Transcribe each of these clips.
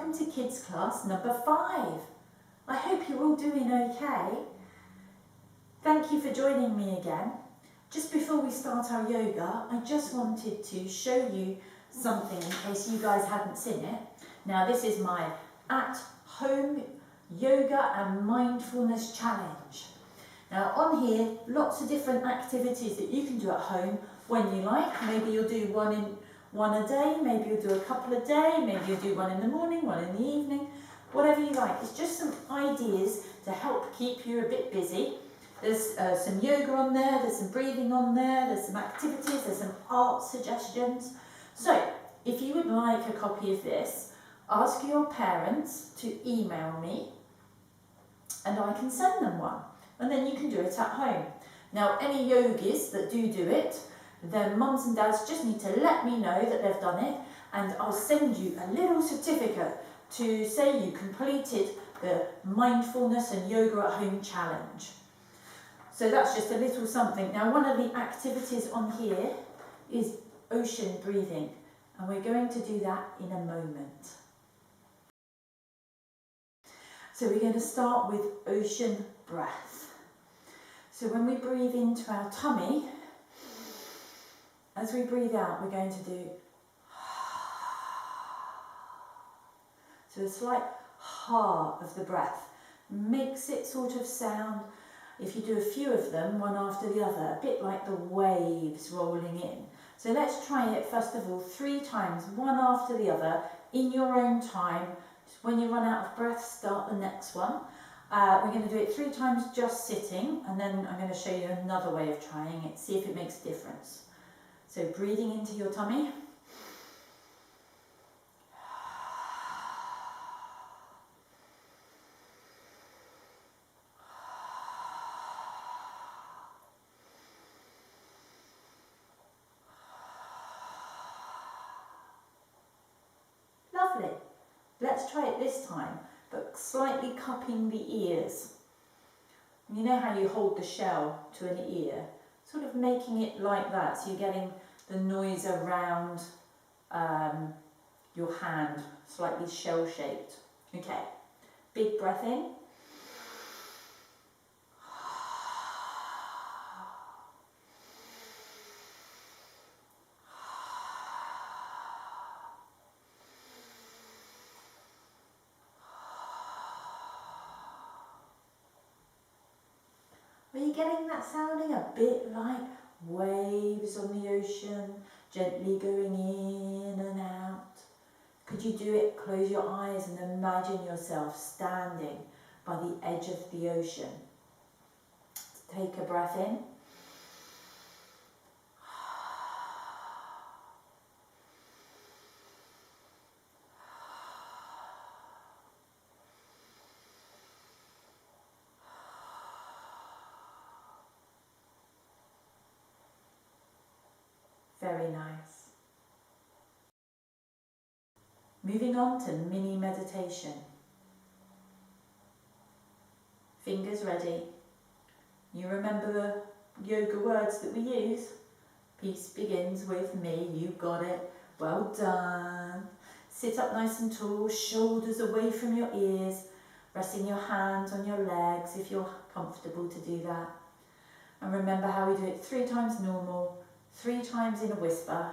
welcome to Kids Class number 5. I hope you're all doing okay. Thank you for joining me again. Just before we start our yoga, I just wanted to show you something in case you guys hadn't seen it. Now this is my at-home yoga and mindfulness challenge. Now on here, lots of different activities that you can do at home when you like. Maybe you'll do one a day, maybe you'll do a couple a day, maybe you'll do one in the morning, one in the evening, whatever you like. It's just some ideas to help keep you a bit busy. There's some yoga on there, there's some breathing on there, there's some activities, there's some art suggestions. So if you would like a copy of this, ask your parents to email me and I can send them one. And then you can do it at home. Now any yogis that do it, their mums and dads just need to let me know that they've done it, and I'll send you a little certificate to say you completed the mindfulness and yoga at home challenge. So that's just a little something. Now one of the activities on here is ocean breathing, and we're going to do that in a moment. So we're going to start with ocean breath. So when we breathe into our tummy, as we breathe out, we're going to do so a slight ha of the breath. Makes it sort of sound, if you do a few of them, one after the other, a bit like the waves rolling in. So let's try it first of all 3 times, one after the other, in your own time. When you run out of breath, start the next one. We're going to do it 3 times just sitting, and then I'm going to show you another way of trying it, see if it makes a difference. So breathing into your tummy. Lovely. Let's try it this time, but slightly cupping the ears. You know how you hold the shell to an ear? Sort of making it like that, so you're getting the noise around your hand, slightly shell-shaped. Okay, big breath in. Are you getting that sounding a bit like waves on the ocean, gently going in and out? Could you do it? Close your eyes and imagine yourself standing by the edge of the ocean. Take a breath in. Very nice. Moving on to mini meditation. Fingers ready. You remember the yoga words that we use? Peace begins with me. You got it. Well done. Sit up nice and tall, shoulders away from your ears, resting your hands on your legs if you're comfortable to do that. And remember how we do it 3 times normal, 3 times in a whisper,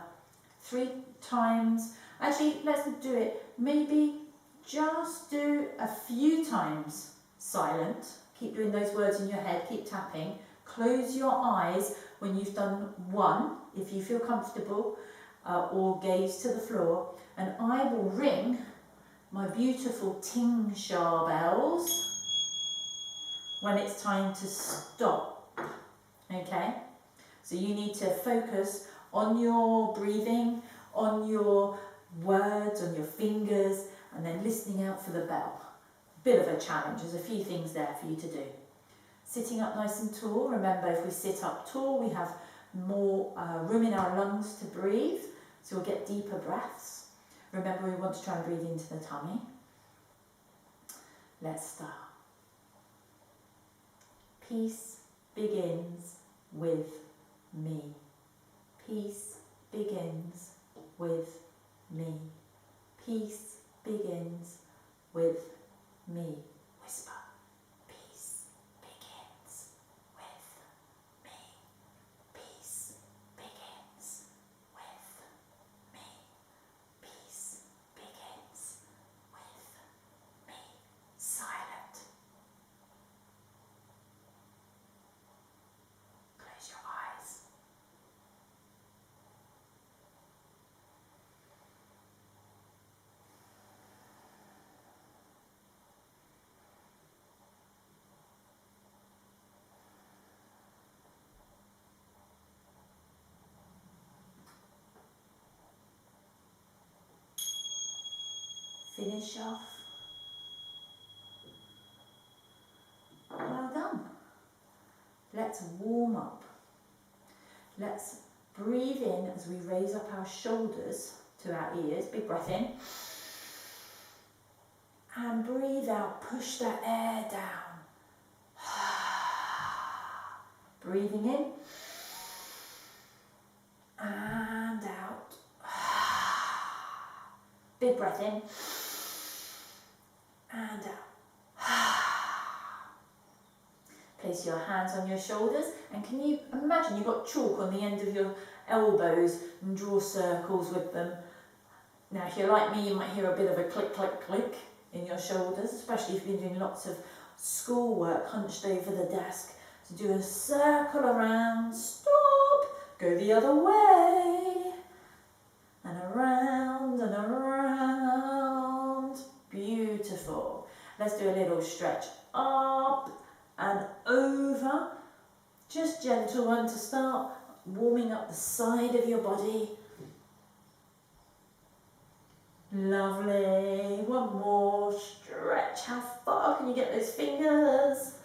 3 times, actually let's do it, maybe just do a few times silent. Keep doing those words in your head, keep tapping. Close your eyes when you've done 1, if you feel comfortable, or gaze to the floor, and I will ring my beautiful ting sha bells when it's time to stop, okay? So you need to focus on your breathing, on your words, on your fingers, and then listening out for the bell. Bit of a challenge, there's a few things there for you to do. Sitting up nice and tall. Remember, if we sit up tall, we have more room in our lungs to breathe, so we'll get deeper breaths. Remember, we want to try and breathe into the tummy. Let's start. Peace begins with me. Peace begins with me. Peace begins with me. Whisper. Peace begins with me. Peace begins with me. Peace begins with me. Silent. Close your eyes. Finish off. Well done. Let's warm up. Let's breathe in as we raise up our shoulders to our ears. Big breath in. And breathe out. Push that air down. Breathing in. And out. Big breath in. And out. Place your hands on your shoulders, and can you imagine you've got chalk on the end of your elbows and draw circles with them. Now if you're like me, you might hear a bit of a click, click, click in your shoulders, especially if you've been doing lots of schoolwork hunched over the desk. So do a circle around, stop, go the other way, and around and around. Beautiful. Let's do a little stretch up and over. Just gentle one to start, warming up the side of your body. Lovely. One more stretch. How far can you get those fingers?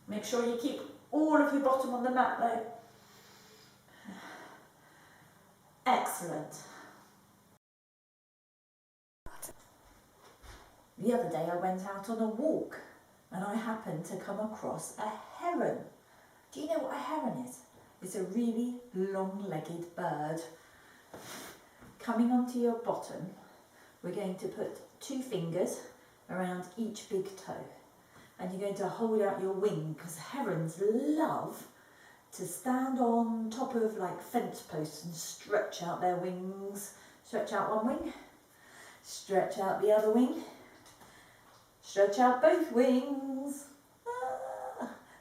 Make sure you keep all of your bottom on the mat though. Excellent. The other day I went out on a walk and I happened to come across a heron. Do you know what a heron is? It's a really long-legged bird. Coming onto your bottom, we're going to put 2 fingers around each big toe, and you're going to hold out your wing, because herons love to stand on top of like fence posts and stretch out their wings. Stretch out one wing, stretch out the other wing, stretch out both wings.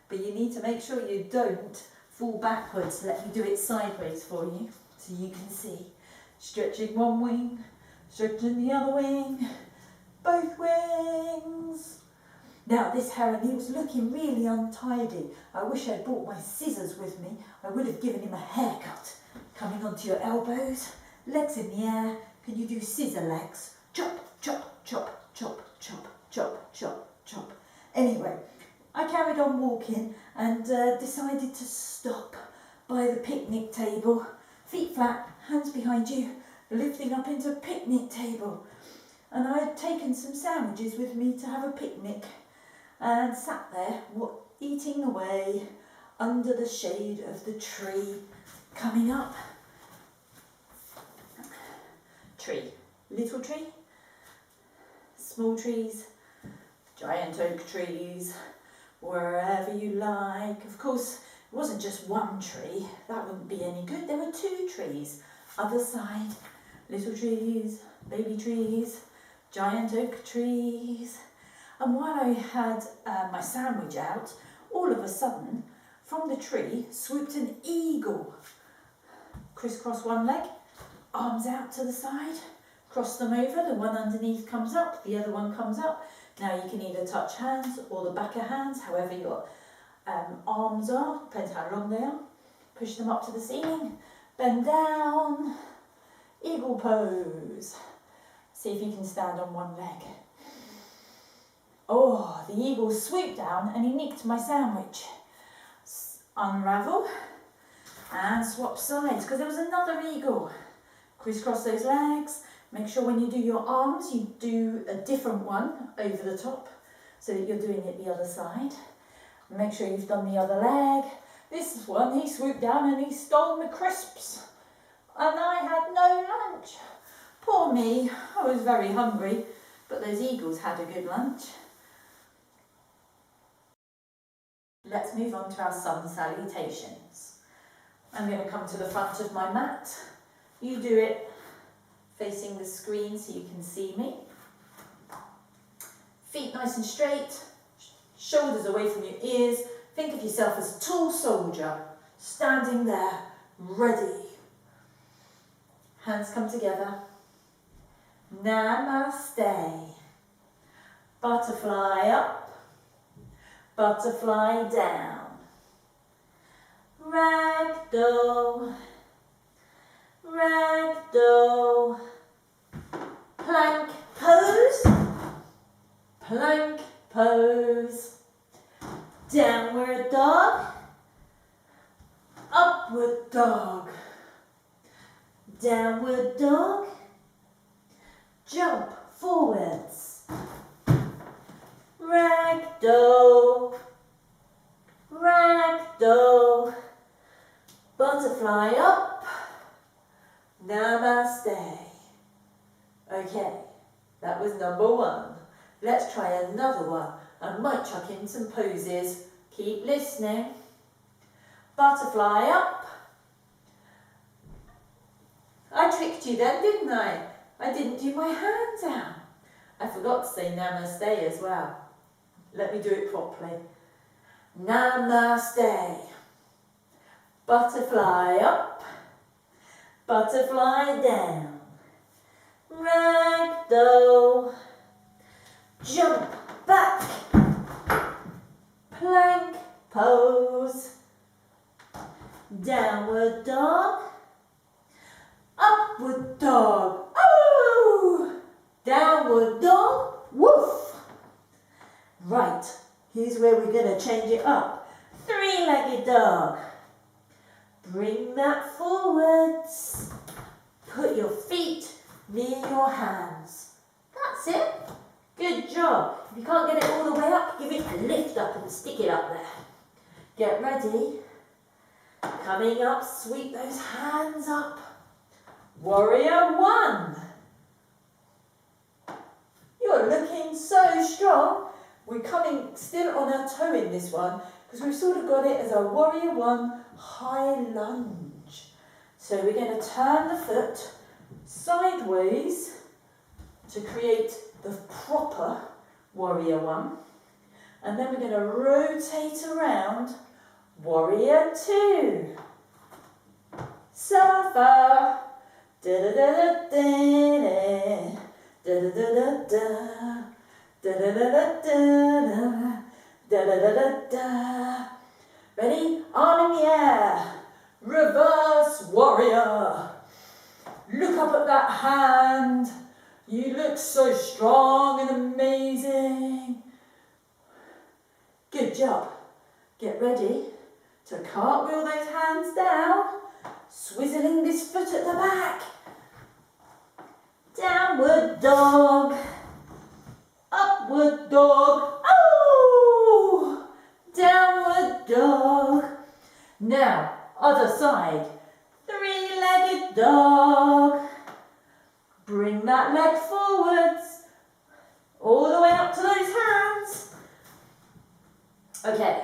But you need to make sure you don't fall backwards. Let me do it sideways for you so you can see. Stretching one wing, stretching the other wing, both wings. Now this heron, he was looking really untidy. I wish I'd brought my scissors with me. I would have given him a haircut. Coming onto your elbows, legs in the air. Can you do scissor legs? Chop, chop, chop, chop, chop, chop, chop, chop. Anyway, I carried on walking and decided to stop by the picnic table. Feet flat, hands behind you, lifting up into a picnic table. And I had taken some sandwiches with me to have a picnic and sat there eating away under the shade of the tree. Coming up, tree, little tree, small trees, giant oak trees, wherever you like. Of course, it wasn't just one tree, that wouldn't be any good. There were 2 trees, other side, little trees, baby trees, giant oak trees. And while I had my sandwich out, all of a sudden, from the tree swooped an eagle. Crisscross one leg, arms out to the side, cross them over, the one underneath comes up, the other one comes up. Now you can either touch hands or the back of hands, however your arms are, depends how long they are. Push them up to the ceiling, bend down, eagle pose. See if you can stand on one leg. Oh, the eagle swooped down and he nicked my sandwich. Unravel and swap sides, because there was another eagle. Crisscross those legs. Make sure when you do your arms, you do a different one over the top so that you're doing it the other side. Make sure you've done the other leg. This one, he swooped down and he stole my crisps. And I had no lunch. Poor me, I was very hungry, but those eagles had a good lunch. Let's move on to our sun salutations. I'm going to come to the front of my mat. You do it facing the screen so you can see me. Feet nice and straight, shoulders away from your ears. Think of yourself as a tall soldier, standing there, ready. Hands come together. Namaste. Butterfly up, butterfly down. Ragdoll, ragdoll. Plank pose, plank pose. Downward dog, upward dog. Downward dog, jump forwards. Ragdoll, ragdoll. Butterfly up, namaste. Okay, that was number one. Let's try another one. I might chuck in some poses. Keep listening. Butterfly up. I tricked you then, didn't I? I didn't do my hands out. I forgot to say namaste as well. Let me do it properly. Namaste. Butterfly up, butterfly down. Ragdoll. Jump back. Plank pose. Downward dog. Upward dog. Oh! Downward dog. Woof. Right, here's where we're going to change it up. Three-legged dog. Bring that forwards. Put your feet near your hands. That's it. Good job. If you can't get it all the way up, give it a lift up and stick it up there. Get ready. Coming up, sweep those hands up. Warrior one. You're looking so strong. We're coming still on our toe in this one because we've sort of got it as a warrior one high lunge. So we're going to turn the foot sideways to create the proper warrior one. And then we're going to rotate around warrior two. Surfer. Da-da-da-da-da-da. Da-da-da-da-da. Da-da-da-da-da. Da-da-da-da-da. Ready? Arm in the air. Reverse warrior. Look up at that hand. You look so strong and amazing. Good job. Get ready to cartwheel those hands down, swizzling this foot at the back. Downward dog. Upward dog. Oh! Downward dog. Now, other side. Three-legged dog. Bring that leg forwards. All the way up to those hands. Okay.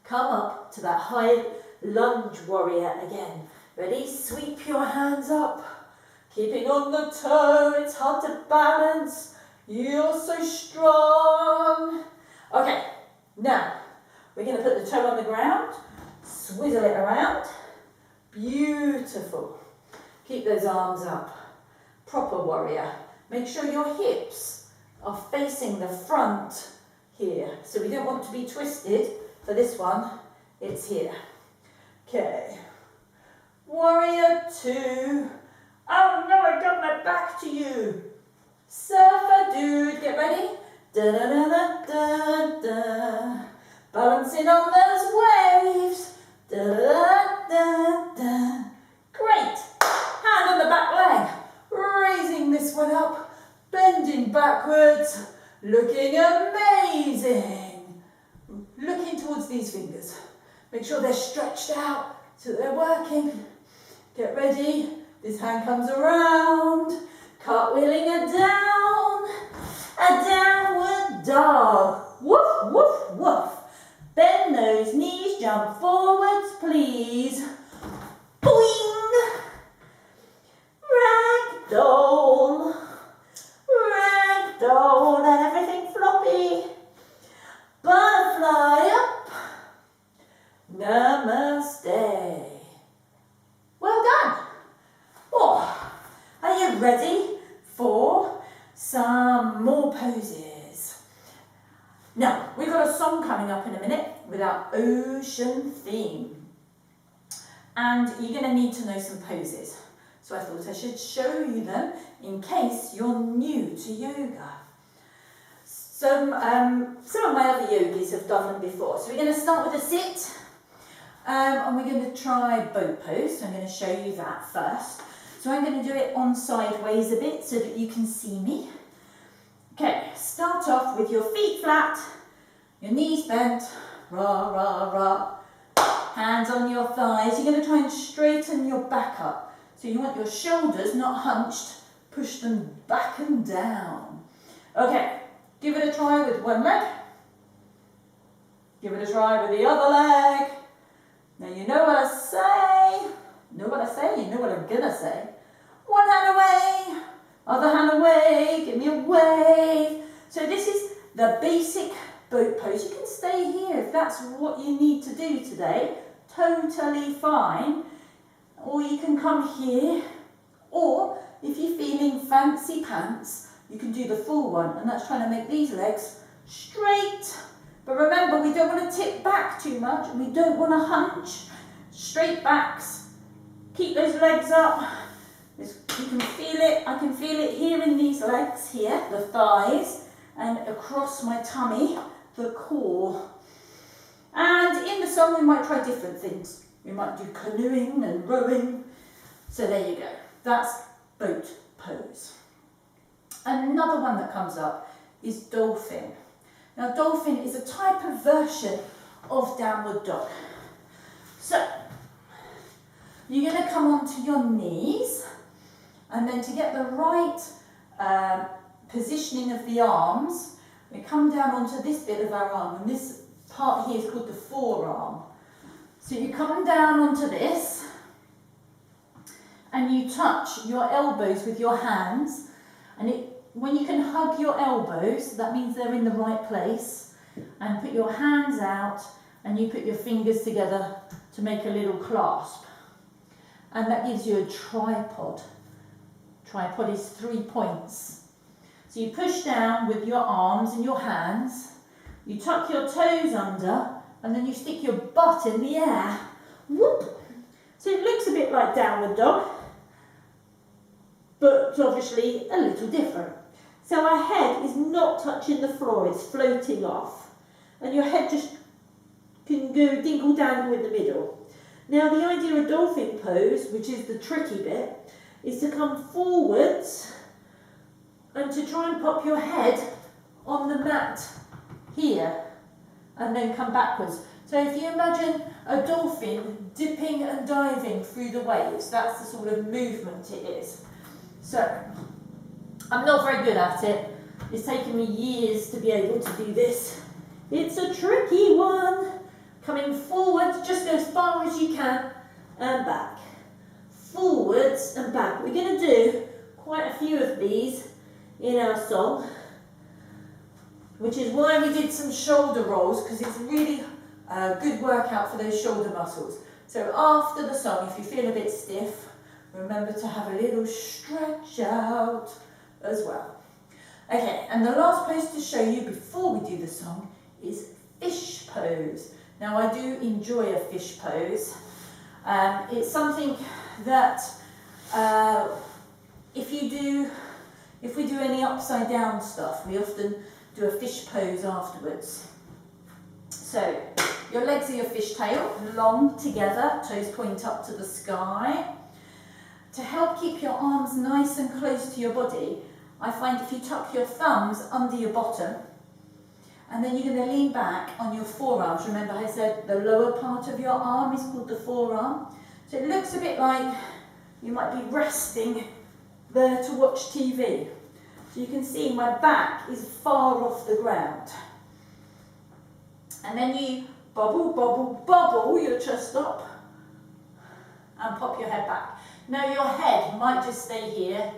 Come up to that high lunge warrior again. Ready? Sweep your hands up. Keeping on the toe. It's hard to balance. You're so strong. Okay. Now, we're going to put the toe on the ground. Swizzle it around. Beautiful. Keep those arms up. Proper warrior. Make sure your hips are facing the front here. So we don't want to be twisted. For this one, it's here. Okay. Warrior two. Oh no, I got my back to you. Surfer dude, get ready. Da-da-da-da-da-da. Balancing on those waves. Da-da-da-da-da. Great. Hand on the back leg. Raising this one up. Bending backwards. Looking amazing. Looking towards these fingers. Make sure they're stretched out so they're working. Get ready. This hand comes around. Cartwheeling it down. downward dog. Woof, woof, woof. Bend those knees, jump forwards, please. Boing. Ragdoll. Ragdoll and everything floppy. Butterfly up. Namaste. Well done. Oh, are you ready for some more poses? Now, we've got a song coming up in a minute with our ocean theme. And you're going to need to know some poses. So I thought I should show you them in case you're new to yoga. Some of my other yogis have done them before. So we're going to start with a sit. And we're going to try boat pose. So I'm going to show you that first. So I'm going to do it on sideways a bit so that you can see me. Okay, start off with your feet flat, your knees bent, rah, rah, rah. Hands on your thighs. You're going to try and straighten your back up. So you want your shoulders not hunched, push them back and down. Okay, give it a try with one leg. Give it a try with the other leg. Now you know what I say. You know what I say, you know what I'm gonna say. One hand away, other hand away, give me a wave. So this is the basic boat pose. You can stay here if that's what you need to do today. Totally fine. Or you can come here. Or if you're feeling fancy pants, you can do the full one. And that's trying to make these legs straight. But remember, we don't want to tip back too much. We don't want to hunch. Straight backs. Keep those legs up. You can feel it. I can feel it here in these legs here, the thighs, and across my tummy, the core. And in the song, we might try different things. We might do canoeing and rowing. So there you go. That's boat pose. Another one that comes up is dolphin. Now, dolphin is a type of version of downward dog. So, you're going to come onto your knees, and then to get the right positioning of the arms, we come down onto this bit of our arm, and this part here is called the forearm. So you come down onto this, and you touch your elbows with your hands, and when you can hug your elbows, that means they're in the right place, and put your hands out, and you put your fingers together to make a little clasp. And that gives you a tripod. Tripod is 3 points. So you push down with your arms and your hands, you tuck your toes under, and then you stick your butt in the air. Whoop! So it looks a bit like downward dog, but obviously a little different. So our head is not touching the floor, it's floating off. And your head just can go dingle dangle in the middle. Now the idea of dolphin pose, which is the tricky bit, is to come forwards and to try and pop your head on the mat here and then come backwards. So if you imagine a dolphin dipping and diving through the waves, that's the sort of movement it is. So I'm not very good at it. It's taken me years to be able to do this. It's a tricky one. Coming forwards, just go as far as you can and back. Forwards and back. We're going to do quite a few of these in our song, which is why we did some shoulder rolls, because it's really a good workout for those shoulder muscles. So after the song, if you feel a bit stiff, remember to have a little stretch out as well. Okay, and the last pose to show you before we do the song is fish pose. Now I do enjoy a fish pose. It's something that if we do any upside down stuff, we often do a fish pose afterwards. So your legs are your fishtail, long together, toes point up to the sky. To help keep your arms nice and close to your body, I find if you tuck your thumbs under your bottom, and then you're going to lean back on your forearms. Remember I said the lower part of your arm is called the forearm. So it looks a bit like you might be resting there to watch TV. So you can see my back is far off the ground. And then you bubble, bubble, bubble your chest up and pop your head back. Now your head might just stay here.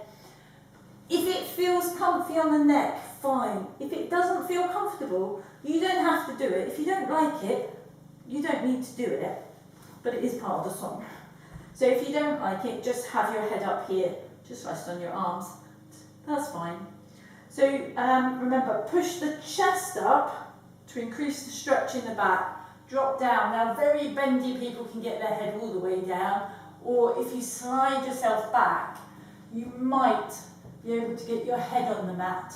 If it feels comfy on the neck, fine. If it doesn't feel comfortable, you don't have to do it. If you don't like it, you don't need to do it, but it is part of the song. So if you don't like it, just have your head up here, just rest on your arms. That's fine. So remember, push the chest up to increase the stretch in the back. Drop down. Now very bendy people can get their head all the way down, or if you slide yourself back, you might be able to get your head on the mat.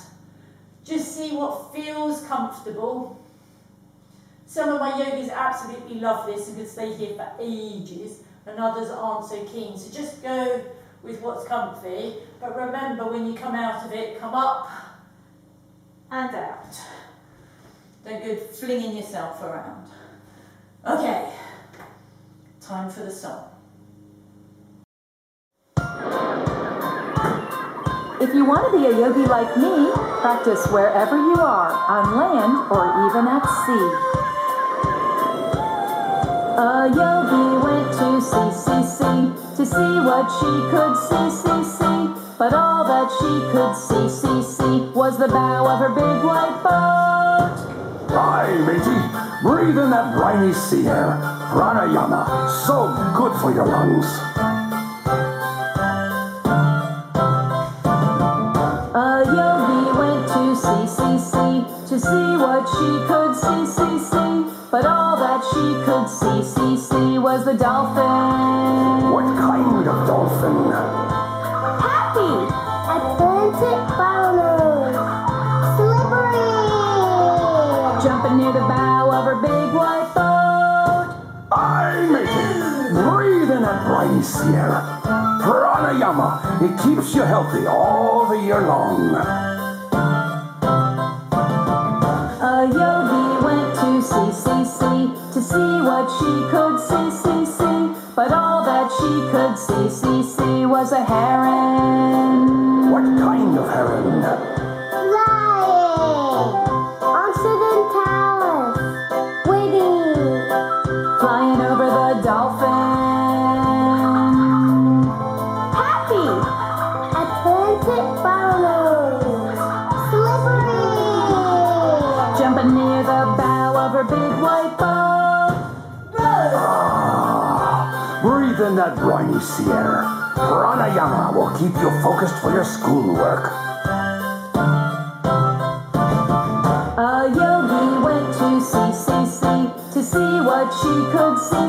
Just see what feels comfortable. Some of my yogis absolutely love this and could stay here for ages, and others aren't so keen. So just go with what's comfy, but remember when you come out of it, come up and out. Don't go flinging yourself around. Okay, time for the song. If you want to be a yogi like me, practice wherever you are, on land or even at sea. A yogi went to see what she could see. But all that she could see was the bow of her big white boat. Aye, matey, breathe in that briny sea air. Pranayama, so good for your lungs. A yogi went to see what she could see. But all that she could see was the dolphin. What kind of dolphin? Happy, Atlantic bottlenose, slippery. Jumping near the bow of her big white boat. Aye, matey, breathe in that briny sea air. Pranayama, it keeps you healthy all the year long. A yogi went to see what she could see. But all that she could see was a heron. What kind of heron? Flying, occidentalis, waiting. Flying over the dolphin. Happy, Atlantic bottlenose, slippery. Jumping near the bow of her big white boat. Breathe in that briny sea air. Pranayama will keep you focused for your schoolwork. A yogi went to see what she could see.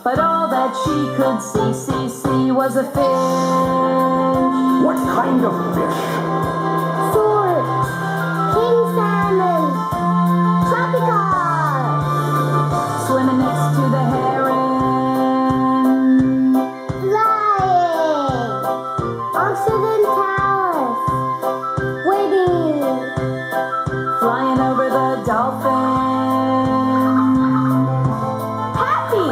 But all that she could see was a fish. What kind of fish? Sword, king salmon, tropical. Swimming next to the heron. Flying, occidentalis, waiting. Flying over the dolphin. Happy,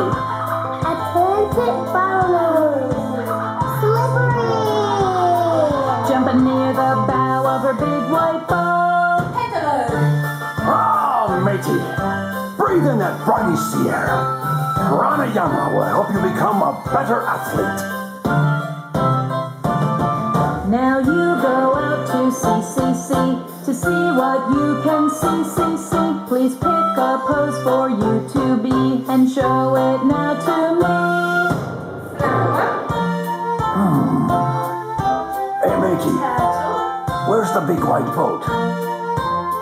Atlantic bottlenose, slippery. Jumping near the bow of her big white boat. Ah, matey, breathe in that briny sea air. Pranayama will help you become a better athlete. Now you go out to see what you can see. Please pick a pose for you to be and show it now to me. Hey, matey, where's the big white boat?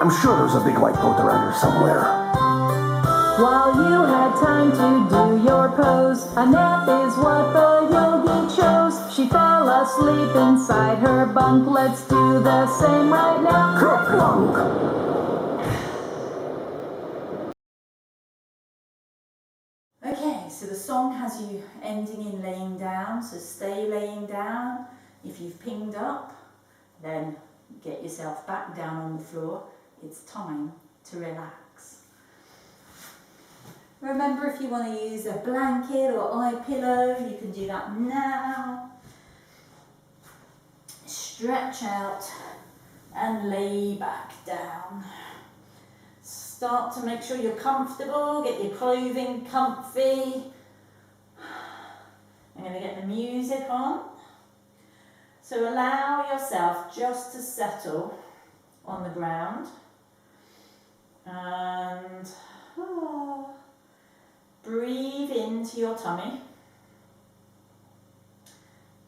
I'm sure there's a big white boat around here somewhere. While you had time to do your pose, a nap is what the yogi chose. She fell asleep inside her bunk. Let's do the same right now. Kerplunk! Okay, so the song has you ending in laying down, so stay laying down. If you've pinged up, then get yourself back down on the floor. It's time to relax. Remember, if you want to use a blanket or eye pillow, you can do that now. stretch out and lay back down. Start to make sure you're comfortable, get your clothing comfy. I'm going to get the music on. So allow yourself just to settle on the ground and breathe into your tummy,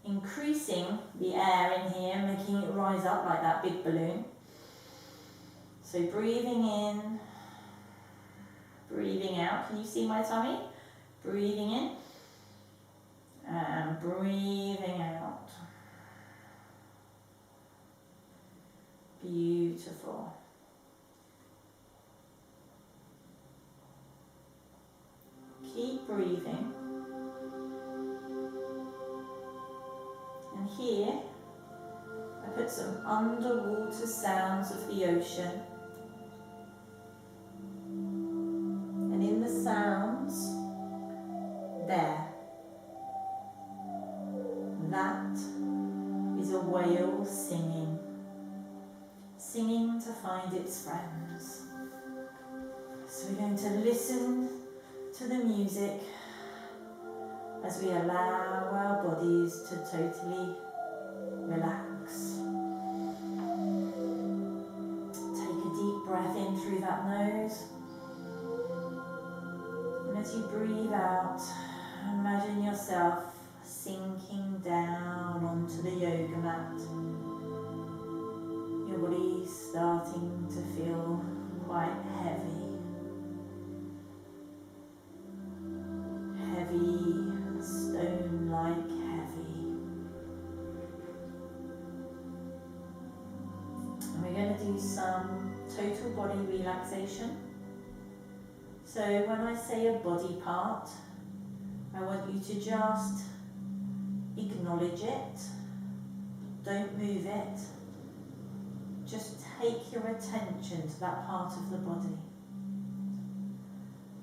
increasing the air in here, making it rise up like that big balloon. So breathing in, breathing out. Can you see my tummy? Breathing in and breathing out. Beautiful. Keep breathing. And here, I put some underwater sounds of the ocean. And in the sounds, there, that is a whale singing. Singing to find its friends. So we're going to listen to the music as we allow our bodies to totally relax. Take a deep breath in through that nose. And as you breathe out, imagine yourself sinking down onto the yoga mat. Your body starting to feel quite heavy. Heavy, stone-like heavy. And we're going to do some total body relaxation. So when I say a body part, I want you to just acknowledge it. Don't move it. Just take your attention to that part of the body.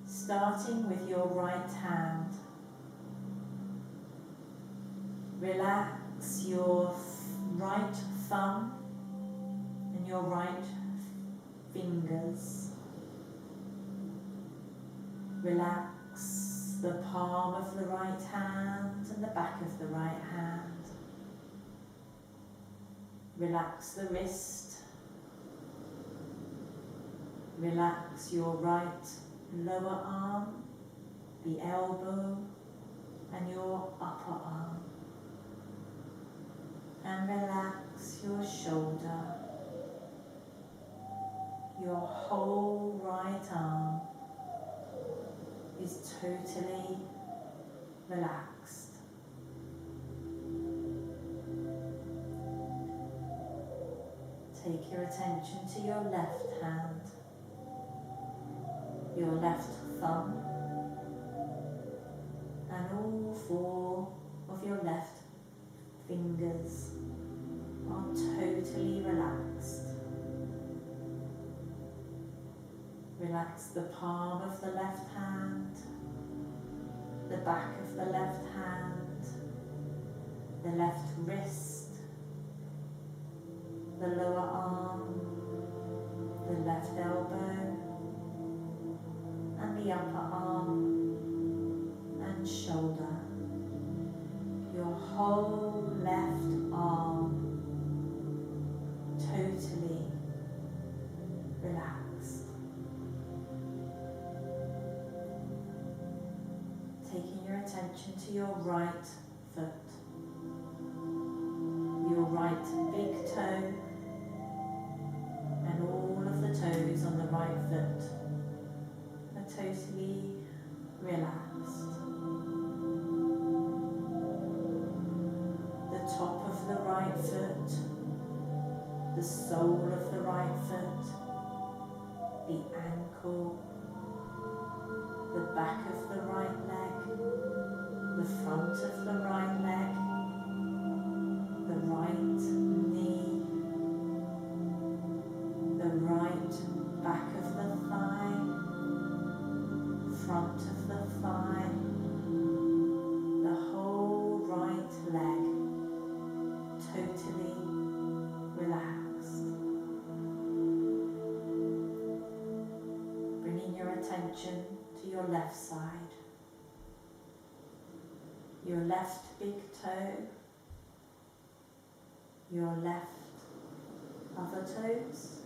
Starting with your right hand. Relax your right thumb and your right fingers. Relax the palm of the right hand and the back of the right hand. Relax the wrist. Relax your right lower arm, the elbow, and your upper arm. And relax your shoulder. Your whole right arm is totally relaxed. Take your attention to your left hand, your left thumb, and all four of your left fingers are totally relaxed. Relax the palm of the left hand, the back of the left hand, the left wrist, the lower arm, the left elbow, and the upper arm and shoulder. Your whole left arm totally relaxed. Taking your attention to your right foot, your right big toe, and all of the toes on the right foot are totally relaxed. The top of the right foot, the sole of the right foot, the ankle, the back of the right leg, the front of the right leg, the right knee, the right back of the thigh, front of the thigh, the whole right leg totally attention to your left side. Your left big toe, your left other toes,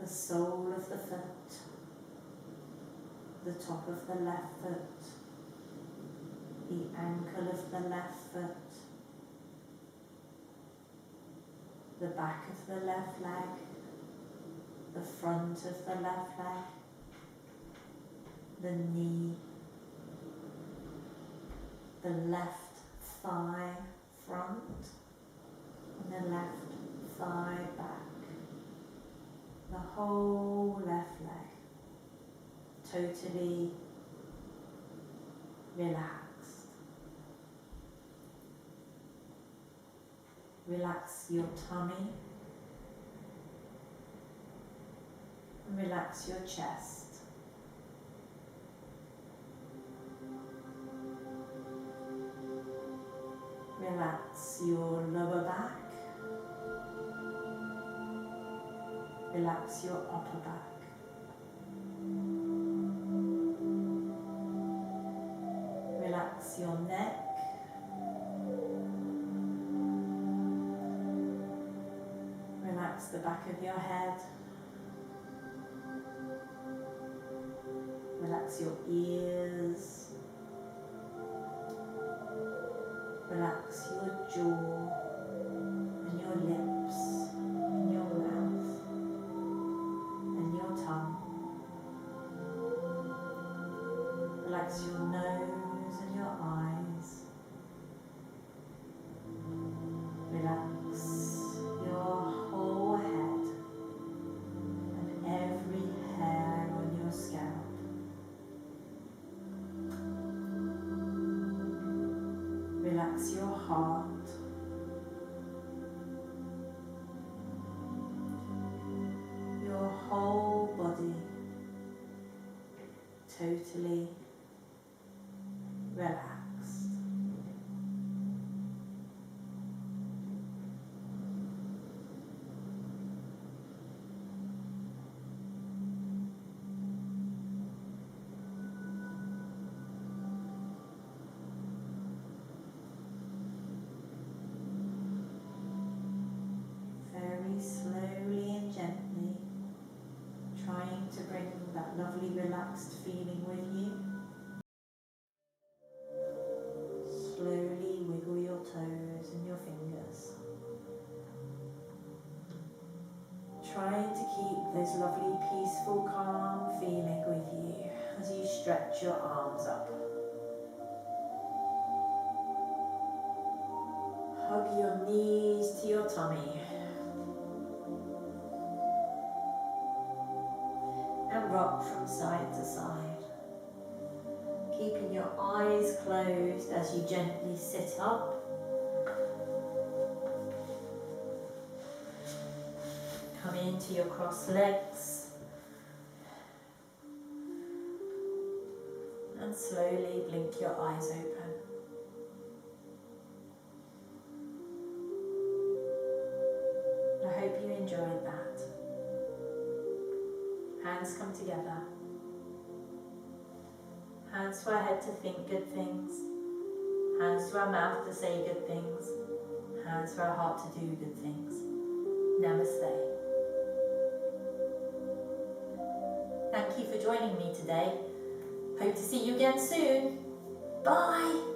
the sole of the foot, the top of the left foot, the ankle of the left foot, the back of the left leg, the front of the left leg, the knee, the left thigh front, and the left thigh back, the whole left leg, totally relaxed. Relax your tummy, and relax your chest. Relax your lower back. Relax your upper back. Relax your neck. Relax the back of your head. Relax your ears. Relax your jaw and your lips and your mouth and your tongue. Relax your nose and your eyes. Relax your whole head and every hair on your scalp. Relax your heart. Your whole body totally relaxed. Slowly and gently, trying to bring that lovely relaxed feeling with you. Slowly wiggle your toes and your fingers. Trying to keep this lovely, peaceful, calm feeling with you as you stretch your arms up. Hug your knees to your tummy. And rock from side to side, keeping your eyes closed as you gently sit up. Come into your crossed legs and slowly blink your eyes open. I hope you enjoyed that. Hands come together. Hands to our head to think good things. Hands to our mouth to say good things. Hands to our heart to do good things. Namaste. Thank you for joining me today. Hope to see you again soon. Bye.